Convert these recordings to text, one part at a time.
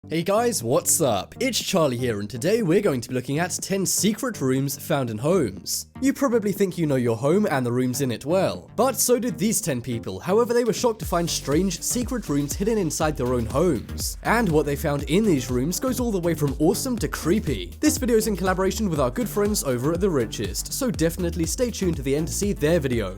Hey guys, what's up? It's Charlie here, and today we're going to be looking at 10 secret rooms found in homes. You probably think you know your home and the rooms in it well, but so did these 10 people. However, they were shocked to find strange secret rooms hidden inside their own homes. And what they found in these rooms goes all the way from awesome to creepy. This video is in collaboration with our good friends over at The Richest, so definitely stay tuned to the end to see their video.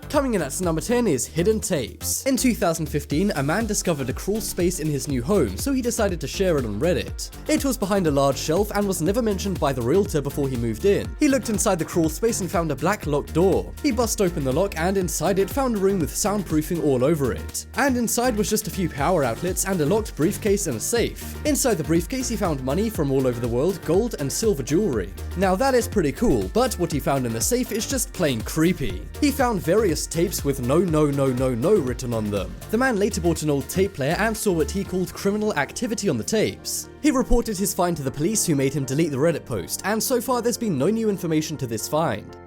Coming in at number 10 is hidden tapes. In 2015, a man discovered a crawl space in his new home, so he decided to share it on Reddit. It was behind a large shelf and was never mentioned by the realtor before he moved in. He looked inside the crawl space and found a black locked door. He bust open the lock and inside it found a room with soundproofing all over it. And inside was just a few power outlets and a locked briefcase and a safe. Inside the briefcase he found money from all over the world, gold and silver jewelry. Now that is pretty cool, but what he found in the safe is just plain creepy. He found various tapes with no written on them. The man later bought an old tape player and saw what he called criminal activity on the tapes. He reported his find to the police, who made him delete the Reddit post, and so far there's been no new information to this find.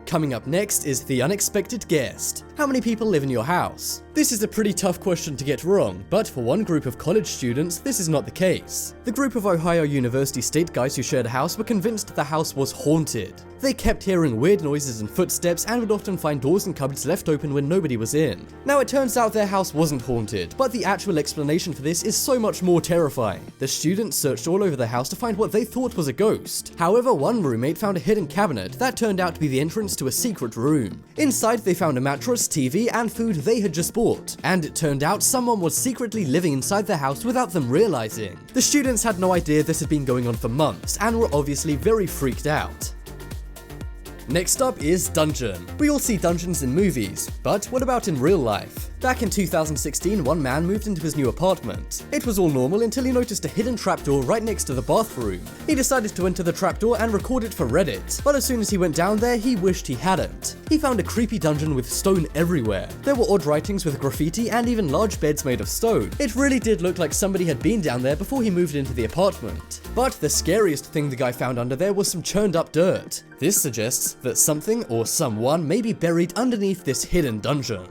Coming up next is the unexpected guest. How many people live in your house? This is a pretty tough question to get wrong, but for one group of college students, this is not the case. The group of Ohio University State guys who shared a house were convinced the house was haunted. They kept hearing weird noises and footsteps and would often find doors and cupboards left open when nobody was in. Now it turns out their house wasn't haunted, but the actual explanation for this is so much more terrifying. The students searched all over the house to find what they thought was a ghost. However, one roommate found a hidden cabinet that turned out to be the entrance to a secret room. Inside they found a mattress, TV, and food they had just bought, and it turned out someone was secretly living inside the house without them realizing. The students had no idea this had been going on for months and were obviously very freaked out. Next up is dungeon. We all see dungeons in movies, but what about in real life? Back in 2016, one man moved into his new apartment. It was all normal until he noticed a hidden trapdoor right next to the bathroom. He decided to enter the trapdoor and record it for Reddit, but as soon as he went down there, he wished he hadn't. He found a creepy dungeon with stone everywhere. There were odd writings with graffiti and even large beds made of stone. It really did look like somebody had been down there before he moved into the apartment. But the scariest thing the guy found under there was some churned up dirt. This suggests that something or someone may be buried underneath this hidden dungeon.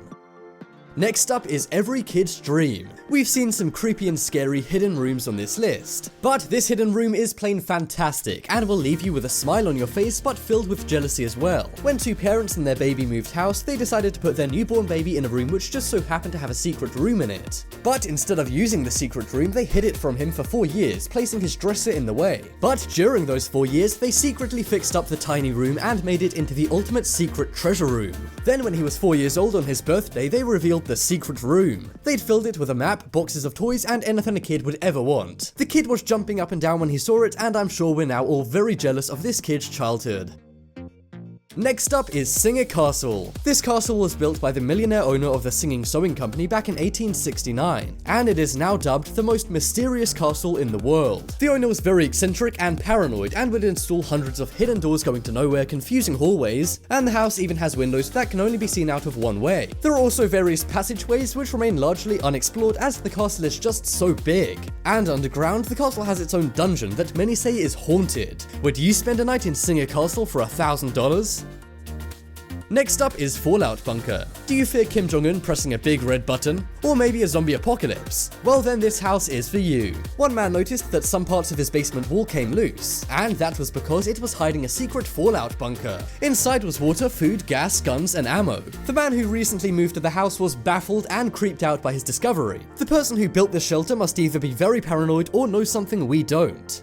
Next up is every kid's dream. We've seen some creepy and scary hidden rooms on this list, but this hidden room is plain fantastic and will leave you with a smile on your face but filled with jealousy as well. When two parents and their baby moved house, they decided to put their newborn baby in a room which just so happened to have a secret room in it. But instead of using the secret room, they hid it from him for 4 years, placing his dresser in the way. But during those 4 years, they secretly fixed up the tiny room and made it into the ultimate secret treasure room. Then when he was 4 years old on his birthday, they revealed the secret room. They'd filled it with a map, boxes of toys, and anything a kid would ever want. The kid was jumping up and down when he saw it, and I'm sure we're now all very jealous of this kid's childhood. Next up is Singer Castle. This castle was built by the millionaire owner of the singing sewing company back in 1869, and it is now dubbed the most mysterious castle in the world. The owner was very eccentric and paranoid and would install hundreds of hidden doors going to nowhere, confusing hallways, and the house even has windows that can only be seen out of one way. There are also various passageways which remain largely unexplored as the castle is just so big. And underground, the castle has its own dungeon that many say is haunted. Would you spend a night in Singer Castle for $1,000? Next up is Fallout Bunker. Do you fear Kim Jong-un pressing a big red button? Or maybe a zombie apocalypse? Well then, this house is for you. One man noticed that some parts of his basement wall came loose, and that was because it was hiding a secret fallout bunker. Inside was water, food, gas, guns, and ammo. The man who recently moved to the house was baffled and creeped out by his discovery. The person who built the shelter must either be very paranoid or know something we don't.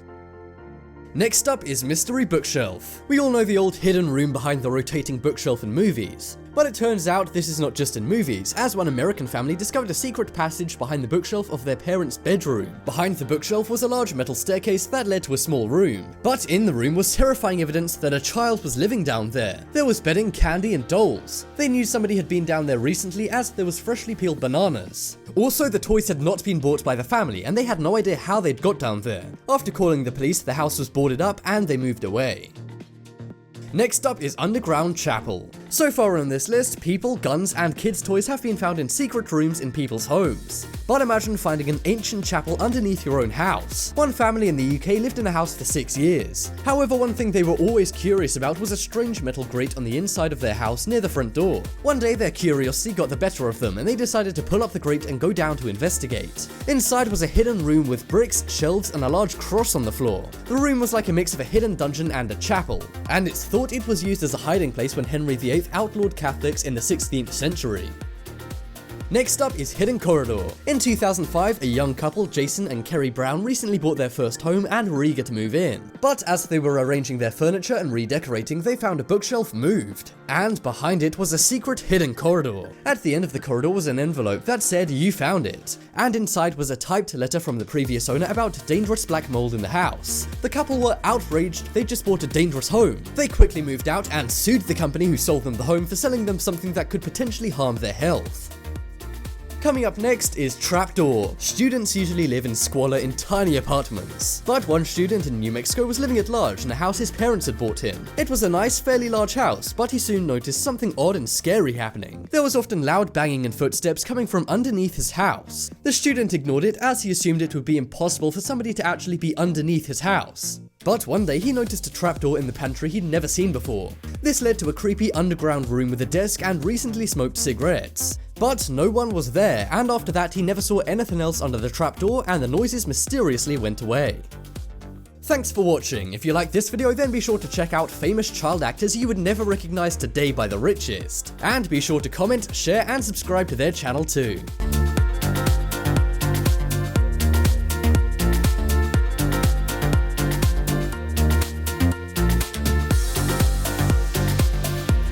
Next up is Mystery Bookshelf. We all know the old hidden room behind the rotating bookshelf in movies. But it turns out this is not just in movies, as one American family discovered a secret passage behind the bookshelf of their parents' bedroom. Behind the bookshelf was a large metal staircase that led to a small room. But in the room was terrifying evidence that a child was living down there. There was bedding, candy, and dolls. They knew somebody had been down there recently as there was freshly peeled bananas. Also, the toys had not been bought by the family, and they had no idea how they'd got down there. After calling the police, the house was boarded up and they moved away. Next up is Underground Chapel. So far on this list, people, guns, and kids' toys have been found in secret rooms in people's homes. But imagine finding an ancient chapel underneath your own house. One family in the UK lived in a house for 6 years. However, one thing they were always curious about was a strange metal grate on the inside of their house near the front door. One day their curiosity got the better of them and they decided to pull up the grate and go down to investigate. Inside was a hidden room with bricks, shelves, and a large cross on the floor. The room was like a mix of a hidden dungeon and a chapel, and it's thought it was used as a hiding place when Henry VIII outlawed Catholics in the 16th century. Next up is Hidden Corridor. In 2005, a young couple, Jason and Kerry Brown, recently bought their first home and were eager to move in. But as they were arranging their furniture and redecorating, they found a bookshelf moved. And behind it was a secret hidden corridor. At the end of the corridor was an envelope that said, "You found it." And inside was a typed letter from the previous owner about dangerous black mold in the house. The couple were outraged, they just bought a dangerous home. They quickly moved out and sued the company who sold them the home for selling them something that could potentially harm their health. Coming up next is Trapdoor. Students usually live in squalor in tiny apartments. But one student in New Mexico was living at large in a house his parents had bought him. It was a nice, fairly large house, but he soon noticed something odd and scary happening. There was often loud banging and footsteps coming from underneath his house. The student ignored it as he assumed it would be impossible for somebody to actually be underneath his house. But one day he noticed a trapdoor in the pantry he'd never seen before. This led to a creepy underground room with a desk and recently smoked cigarettes. But no one was there, and after that he never saw anything else under the trapdoor and the noises mysteriously went away. Thanks for watching. If you like this video, then be sure to check out famous child actors you would never recognize today by the richest. And be sure to comment, share, and subscribe to their channel too.